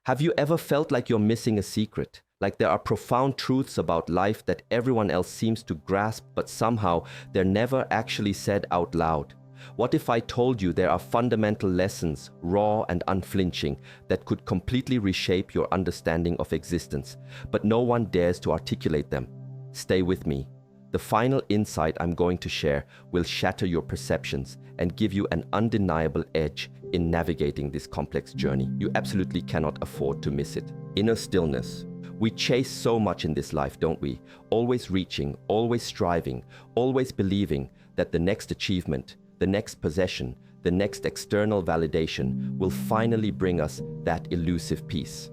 Have you ever felt like you're missing a secret? Like there are profound truths about life that everyone else seems to grasp, but somehow they're never actually said out loud? What if I told you there are fundamental lessons, raw and unflinching, that could completely reshape your understanding of existence, but no one dares to articulate them? Stay with me. The final insight I'm going to share will shatter your perceptions and give you an undeniable edge in navigating this complex journey. You absolutely cannot afford to miss it. Inner stillness. We chase so much in this life, don't we? Always reaching, always striving, always believing that the next achievement, the next possession, the next external validation will finally bring us that elusive peace.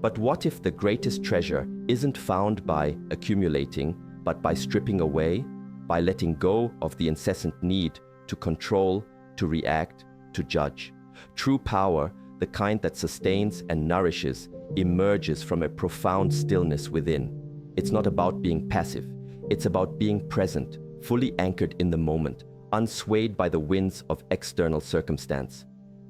But what if the greatest treasure isn't found by accumulating, but by stripping away, by letting go of the incessant need to control, to react, to judge? True power, the kind that sustains and nourishes, emerges from a profound stillness within. It's not about being passive. It's about being present, fully anchored in the moment, unswayed by the winds of external circumstance.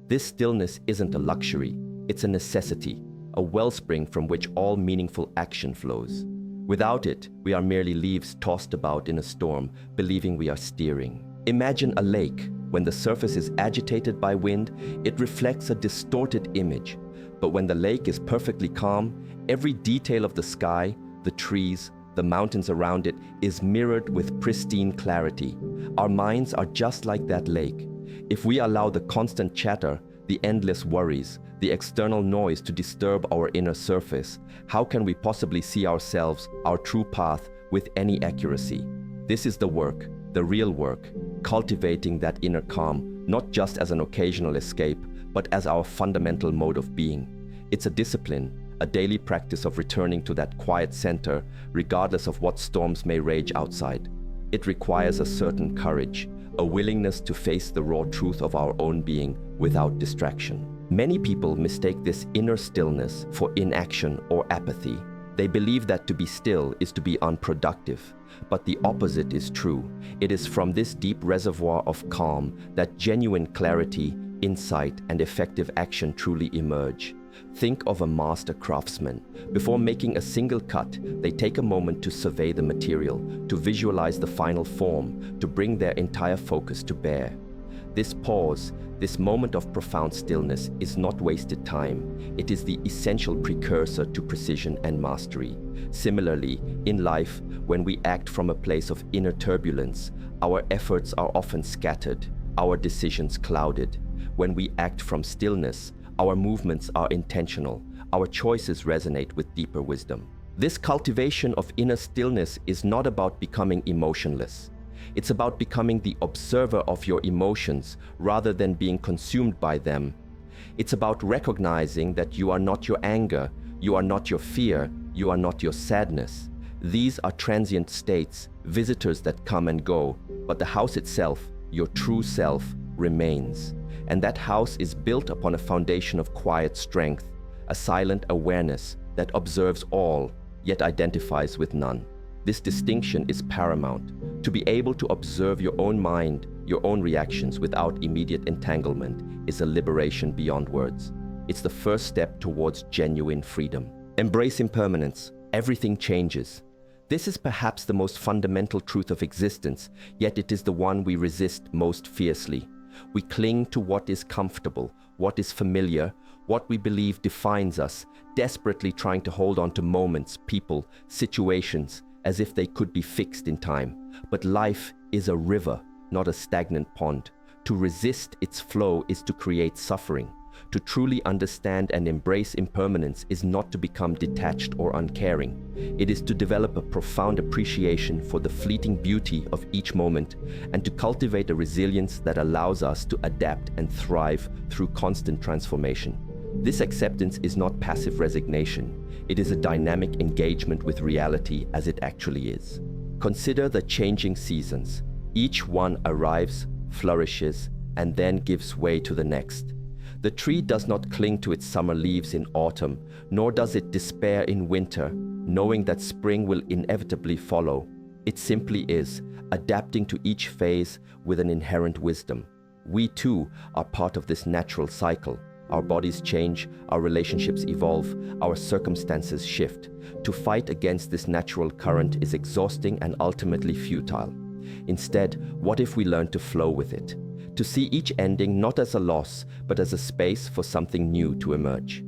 This stillness isn't a luxury. It's a necessity, a wellspring from which all meaningful action flows. Without it, we are merely leaves tossed about in a storm, believing we are steering. Imagine a lake. When the surface is agitated by wind, it reflects a distorted image. But when the lake is perfectly calm, every detail of the sky, the trees, the mountains around it is mirrored with pristine clarity. Our minds are just like that lake. If we allow the constant chatter, the endless worries, the external noise to disturb our inner surface, how can we possibly see ourselves, our true path, with any accuracy? This is the work, the real work, cultivating that inner calm, not just as an occasional escape, but as our fundamental mode of being. It's a discipline, a daily practice of returning to that quiet center, regardless of what storms may rage outside. It requires a certain courage, a willingness to face the raw truth of our own being without distraction. Many people mistake this inner stillness for inaction or apathy. They believe that to be still is to be unproductive, but the opposite is true. It is from this deep reservoir of calm that genuine clarity, insight, and effective action truly emerge. Think of a master craftsman. Before making a single cut, they take a moment to survey the material, to visualize the final form, to bring their entire focus to bear. This pause, this moment of profound stillness, is not wasted time. It is the essential precursor to precision and mastery. Similarly, in life, when we act from a place of inner turbulence, our efforts are often scattered, our decisions clouded. When we act from stillness, our movements are intentional, our choices resonate with deeper wisdom. This cultivation of inner stillness is not about becoming emotionless. It's about becoming the observer of your emotions rather than being consumed by them. It's about recognizing that you are not your anger, you are not your fear, you are not your sadness. These are transient states, visitors that come and go, but the house itself, your true self, remains. And that house is built upon a foundation of quiet strength, a silent awareness that observes all, yet identifies with none. This distinction is paramount. To be able to observe your own mind, your own reactions without immediate entanglement is a liberation beyond words. It's the first step towards genuine freedom. Embrace impermanence. Everything changes. This is perhaps the most fundamental truth of existence, yet it is the one we resist most fiercely. We cling to what is comfortable, what is familiar, what we believe defines us, desperately trying to hold on to moments, people, situations, as if they could be fixed in time. But life is a river, not a stagnant pond. To resist its flow is to create suffering. To truly understand and embrace impermanence is not to become detached or uncaring. It is to develop a profound appreciation for the fleeting beauty of each moment and to cultivate a resilience that allows us to adapt and thrive through constant transformation. This acceptance is not passive resignation. It is a dynamic engagement with reality as it actually is. Consider the changing seasons. Each one arrives, flourishes, and then gives way to the next. The tree does not cling to its summer leaves in autumn, nor does it despair in winter, knowing that spring will inevitably follow. It simply is, adapting to each phase with an inherent wisdom. We too are part of this natural cycle. Our bodies change, our relationships evolve, our circumstances shift. To fight against this natural current is exhausting and ultimately futile. Instead, what if we learn to flow with it? To see each ending not as a loss, but as a space for something new to emerge.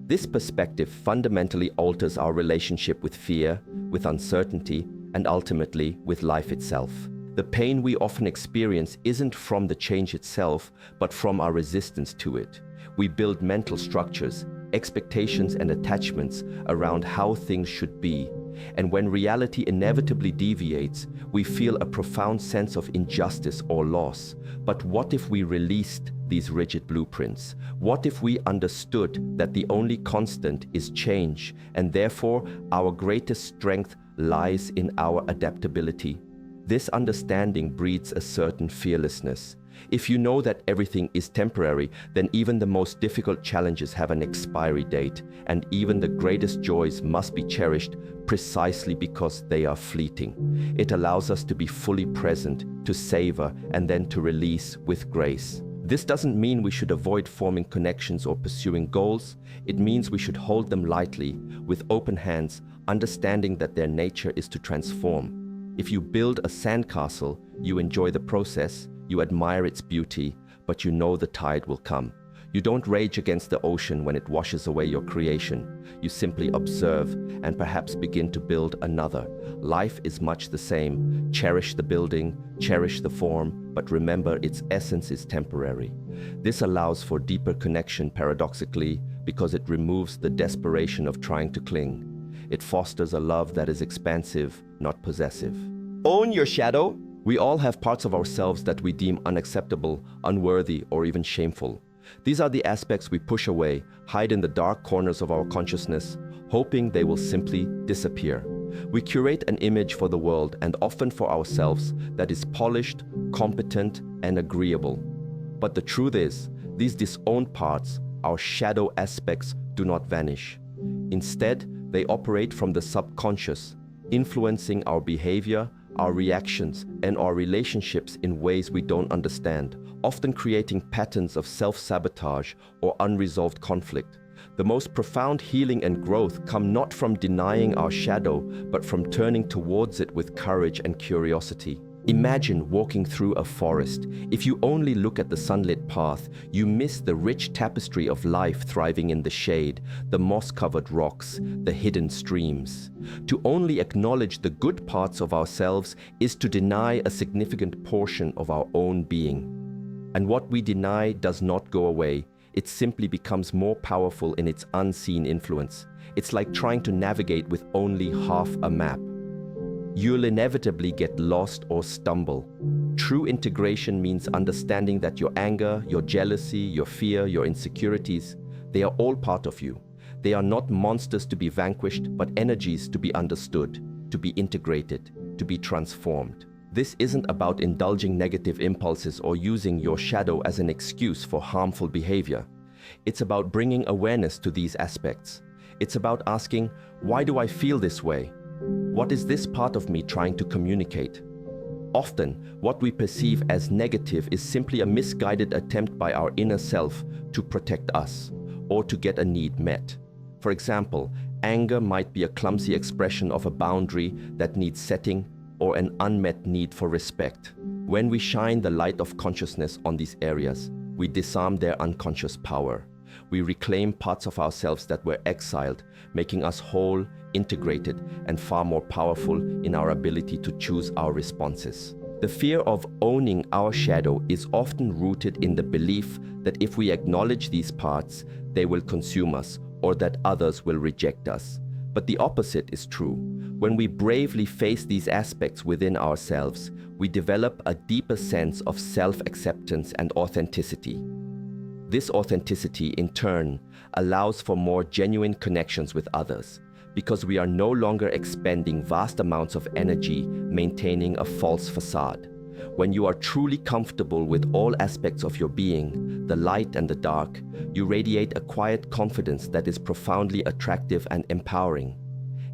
This perspective fundamentally alters our relationship with fear, with uncertainty, and ultimately with life itself. The pain we often experience isn't from the change itself, but from our resistance to it. We build mental structures, expectations, and attachments around how things should be. And when reality inevitably deviates, we feel a profound sense of injustice or loss. But what if we released these rigid blueprints? What if we understood that the only constant is change, and therefore our greatest strength lies in our adaptability? This understanding breeds a certain fearlessness. If you know that everything is temporary, then even the most difficult challenges have an expiry date, and even the greatest joys must be cherished precisely because they are fleeting. It allows us to be fully present, to savor, and then to release with grace. This doesn't mean we should avoid forming connections or pursuing goals. It means we should hold them lightly, with open hands, understanding that their nature is to transform. If you build a sandcastle, you enjoy the process, you admire its beauty, but you know the tide will come. You don't rage against the ocean when it washes away your creation. You simply observe and perhaps begin to build another. Life is much the same. Cherish the building, cherish the form, but remember its essence is temporary. This allows for deeper connection paradoxically because it removes the desperation of trying to cling. It fosters a love that is expansive, not possessive. Own your shadow. We all have parts of ourselves that we deem unacceptable, unworthy, or even shameful. These are the aspects we push away, hide in the dark corners of our consciousness, hoping they will simply disappear. We curate an image for the world and often for ourselves that is polished, competent, and agreeable. But the truth is, these disowned parts, our shadow aspects, do not vanish. Instead, they operate from the subconscious, influencing our behavior, our reactions, and our relationships in ways we don't understand, often creating patterns of self-sabotage or unresolved conflict. The most profound healing and growth come not from denying our shadow, but from turning towards it with courage and curiosity. Imagine walking through a forest. If you only look at the sunlit path, you miss the rich tapestry of life thriving in the shade, the moss-covered rocks, the hidden streams. To only acknowledge the good parts of ourselves is to deny a significant portion of our own being. And what we deny does not go away. It simply becomes more powerful in its unseen influence. It's like trying to navigate with only half a map. You'll inevitably get lost or stumble. True integration means understanding that your anger, your jealousy, your fear, your insecurities, they are all part of you. They are not monsters to be vanquished, but energies to be understood, to be integrated, to be transformed. This isn't about indulging negative impulses or using your shadow as an excuse for harmful behavior. It's about bringing awareness to these aspects. It's about asking, why do I feel this way? What is this part of me trying to communicate? Often, what we perceive as negative is simply a misguided attempt by our inner self to protect us or to get a need met. For example, anger might be a clumsy expression of a boundary that needs setting or an unmet need for respect. When we shine the light of consciousness on these areas, we disarm their unconscious power. We reclaim parts of ourselves that were exiled, making us whole, integrated, and far more powerful in our ability to choose our responses. The fear of owning our shadow is often rooted in the belief that if we acknowledge these parts, they will consume us or that others will reject us. But the opposite is true. When we bravely face these aspects within ourselves, we develop a deeper sense of self-acceptance and authenticity. This authenticity, in turn, allows for more genuine connections with others, because we are no longer expending vast amounts of energy maintaining a false facade. When you are truly comfortable with all aspects of your being, the light and the dark, you radiate a quiet confidence that is profoundly attractive and empowering.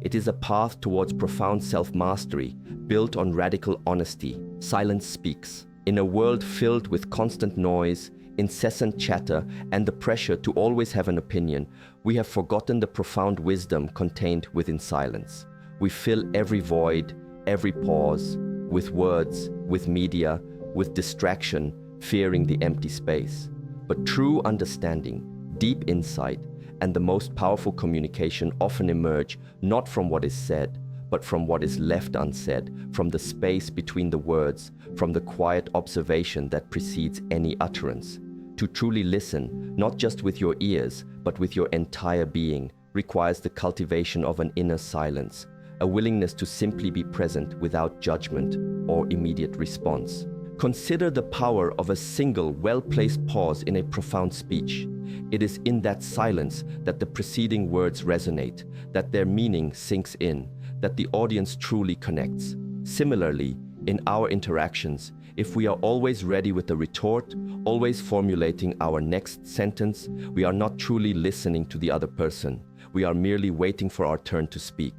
It is a path towards profound self-mastery, built on radical honesty. Silence speaks. In a world filled with constant noise, incessant chatter, and the pressure to always have an opinion, we have forgotten the profound wisdom contained within silence. We fill every void, every pause, with words, with media, with distraction, fearing the empty space. But true understanding, deep insight, and the most powerful communication often emerge not from what is said, but from what is left unsaid, from the space between the words, from the quiet observation that precedes any utterance. To truly listen, not just with your ears, but with your entire being, requires the cultivation of an inner silence, a willingness to simply be present without judgment or immediate response. Consider the power of a single, well-placed pause in a profound speech. It is in that silence that the preceding words resonate, that their meaning sinks in, that the audience truly connects. Similarly, in our interactions, if we are always ready with a retort, always formulating our next sentence, we are not truly listening to the other person. We are merely waiting for our turn to speak.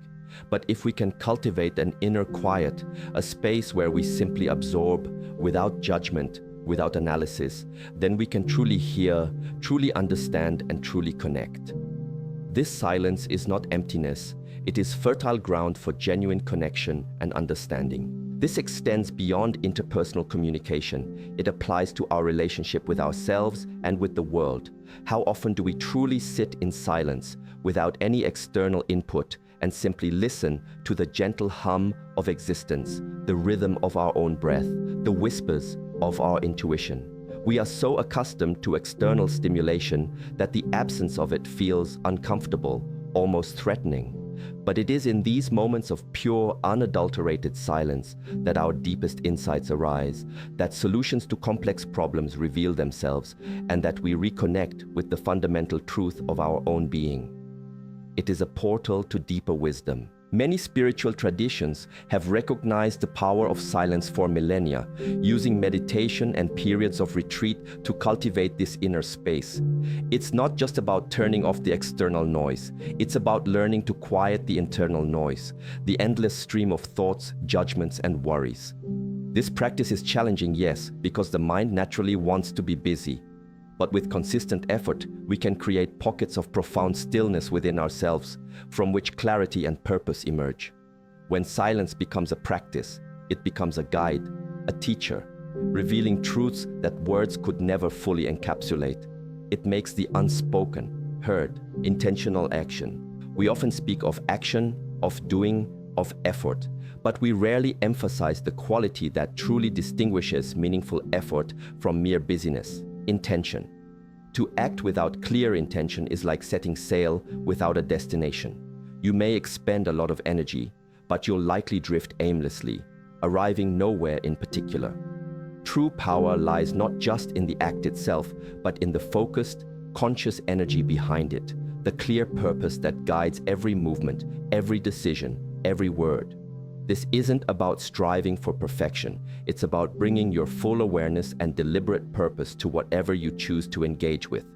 But if we can cultivate an inner quiet, a space where we simply absorb, without judgment, without analysis, then we can truly hear, truly understand, and truly connect. This silence is not emptiness, it is fertile ground for genuine connection and understanding. This extends beyond interpersonal communication. It applies to our relationship with ourselves and with the world. How often do we truly sit in silence, without any external input, and simply listen to the gentle hum of existence, the rhythm of our own breath, the whispers of our intuition? We are so accustomed to external stimulation that the absence of it feels uncomfortable, almost threatening. But it is in these moments of pure, unadulterated silence that our deepest insights arise, that solutions to complex problems reveal themselves, and that we reconnect with the fundamental truth of our own being. It is a portal to deeper wisdom. Many spiritual traditions have recognized the power of silence for millennia, using meditation and periods of retreat to cultivate this inner space. It's not just about turning off the external noise. It's about learning to quiet the internal noise, the endless stream of thoughts, judgments, and worries. This practice is challenging, yes, because the mind naturally wants to be busy. But with consistent effort, we can create pockets of profound stillness within ourselves, from which clarity and purpose emerge. When silence becomes a practice, it becomes a guide, a teacher, revealing truths that words could never fully encapsulate. It makes the unspoken, heard, intentional action. We often speak of action, of doing, of effort, but we rarely emphasize the quality that truly distinguishes meaningful effort from mere busyness. Intention. To act without clear intention is like setting sail without a destination. You may expend a lot of energy, but you'll likely drift aimlessly, arriving nowhere in particular. True power lies not just in the act itself, but in the focused, conscious energy behind it, the clear purpose that guides every movement, every decision, every word. This isn't about striving for perfection. It's about bringing your full awareness and deliberate purpose to whatever you choose to engage with.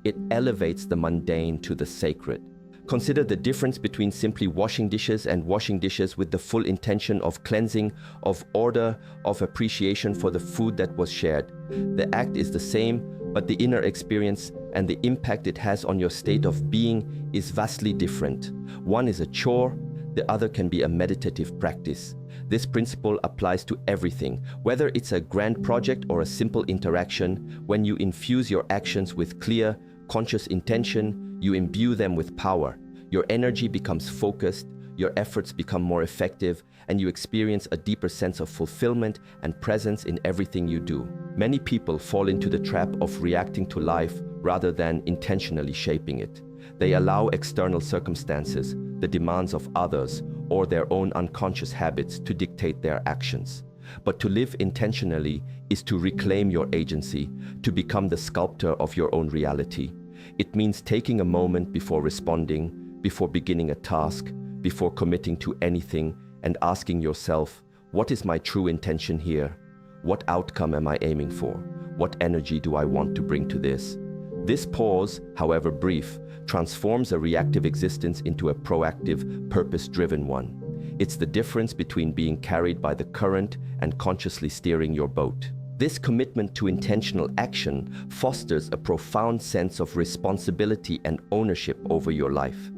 It elevates the mundane to the sacred. Consider the difference between simply washing dishes and washing dishes with the full intention of cleansing, of order, of appreciation for the food that was shared. The act is the same, but the inner experience and the impact it has on your state of being is vastly different. One is a chore, the other can be a meditative practice. This principle applies to everything, whether it's a grand project or a simple interaction. When you infuse your actions with clear, conscious intention, you imbue them with power. Your energy becomes focused, your efforts become more effective, and you experience a deeper sense of fulfillment and presence in everything you do. Many people fall into the trap of reacting to life rather than intentionally shaping it. They allow external circumstances, the demands of others, or their own unconscious habits to dictate their actions. But to live intentionally is to reclaim your agency, to become the sculptor of your own reality. It means taking a moment before responding, before beginning a task, before committing to anything, and asking yourself, what is my true intention here? What outcome am I aiming for? What energy do I want to bring to this? This pause, however brief, transforms a reactive existence into a proactive, purpose-driven one. It's the difference between being carried by the current and consciously steering your boat. This commitment to intentional action fosters a profound sense of responsibility and ownership over your life.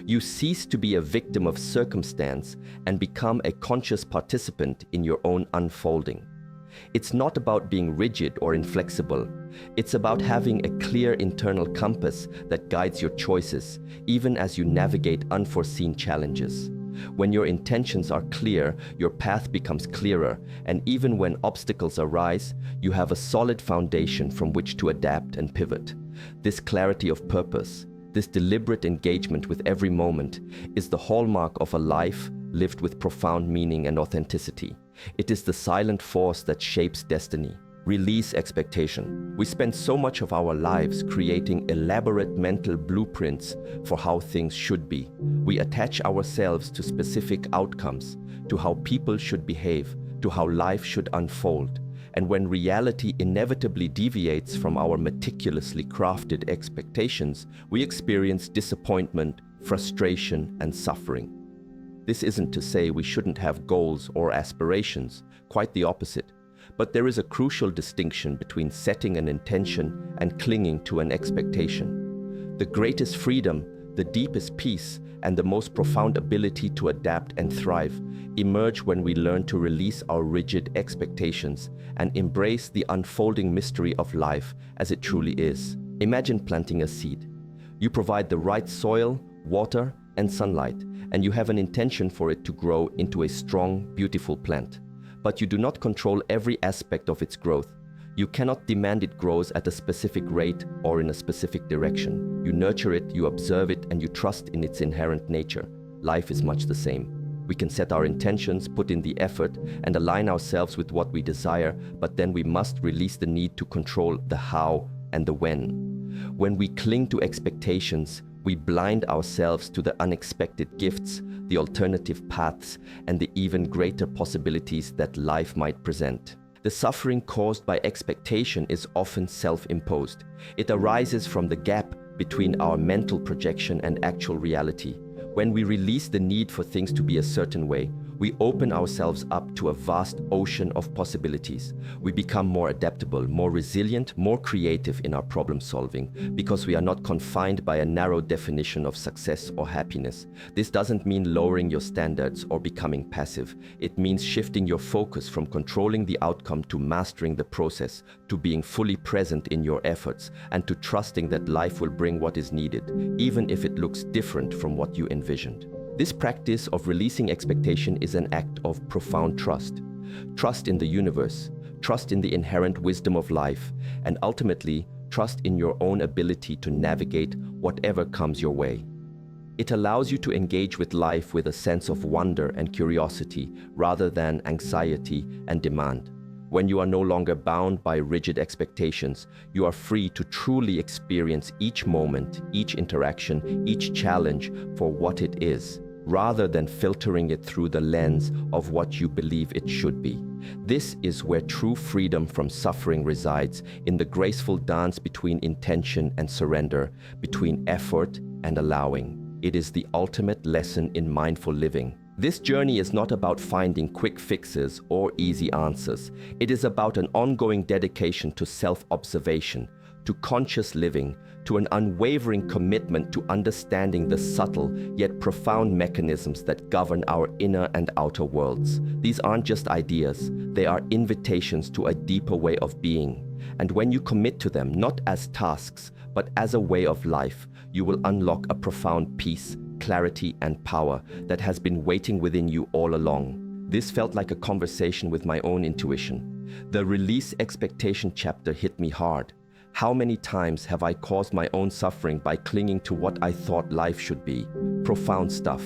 You cease to be a victim of circumstance and become a conscious participant in your own unfolding. It's not about being rigid or inflexible. It's about having a clear internal compass that guides your choices, even as you navigate unforeseen challenges. When your intentions are clear, your path becomes clearer, and even when obstacles arise, you have a solid foundation from which to adapt and pivot. This clarity of purpose, this deliberate engagement with every moment, is the hallmark of a life lived with profound meaning and authenticity. It is the silent force that shapes destiny. Release expectation. We spend so much of our lives creating elaborate mental blueprints for how things should be. We attach ourselves to specific outcomes, to how people should behave, to how life should unfold. And when reality inevitably deviates from our meticulously crafted expectations, we experience disappointment, frustration, and suffering. This isn't to say we shouldn't have goals or aspirations, quite the opposite. But there is a crucial distinction between setting an intention and clinging to an expectation. The greatest freedom, the deepest peace, and the most profound ability to adapt and thrive emerge when we learn to release our rigid expectations and embrace the unfolding mystery of life as it truly is. Imagine planting a seed. You provide the right soil, water, and sunlight, and you have an intention for it to grow into a strong, beautiful plant. But you do not control every aspect of its growth. You cannot demand it grows at a specific rate or in a specific direction. You nurture it, you observe it, and you trust in its inherent nature. Life is much the same. We can set our intentions, put in the effort, and align ourselves with what we desire, but then we must release the need to control the how and the when. When we cling to expectations, we blind ourselves to the unexpected gifts, the alternative paths, and the even greater possibilities that life might present. The suffering caused by expectation is often self-imposed. It arises from the gap between our mental projection and actual reality. When we release the need for things to be a certain way, we open ourselves up to a vast ocean of possibilities. We become more adaptable, more resilient, more creative in our problem solving, because we are not confined by a narrow definition of success or happiness. This doesn't mean lowering your standards or becoming passive. It means shifting your focus from controlling the outcome to mastering the process, to being fully present in your efforts, and to trusting that life will bring what is needed, even if it looks different from what you envisioned. This practice of releasing expectation is an act of profound trust. Trust in the universe, trust in the inherent wisdom of life, and ultimately, trust in your own ability to navigate whatever comes your way. It allows you to engage with life with a sense of wonder and curiosity rather than anxiety and demand. When you are no longer bound by rigid expectations, you are free to truly experience each moment, each interaction, each challenge for what it is, rather than filtering it through the lens of what you believe it should be. This is where true freedom from suffering resides, in the graceful dance between intention and surrender, between effort and allowing. It is the ultimate lesson in mindful living. This journey is not about finding quick fixes or easy answers. It is about an ongoing dedication to self-observation, to conscious living, to an unwavering commitment to understanding the subtle yet profound mechanisms that govern our inner and outer worlds. These aren't just ideas, they are invitations to a deeper way of being. And when you commit to them, not as tasks, but as a way of life, you will unlock a profound peace, clarity, and power that has been waiting within you all along. This felt like a conversation with my own intuition. The release expectation chapter hit me hard. How many times have I caused my own suffering by clinging to what I thought life should be? Profound stuff.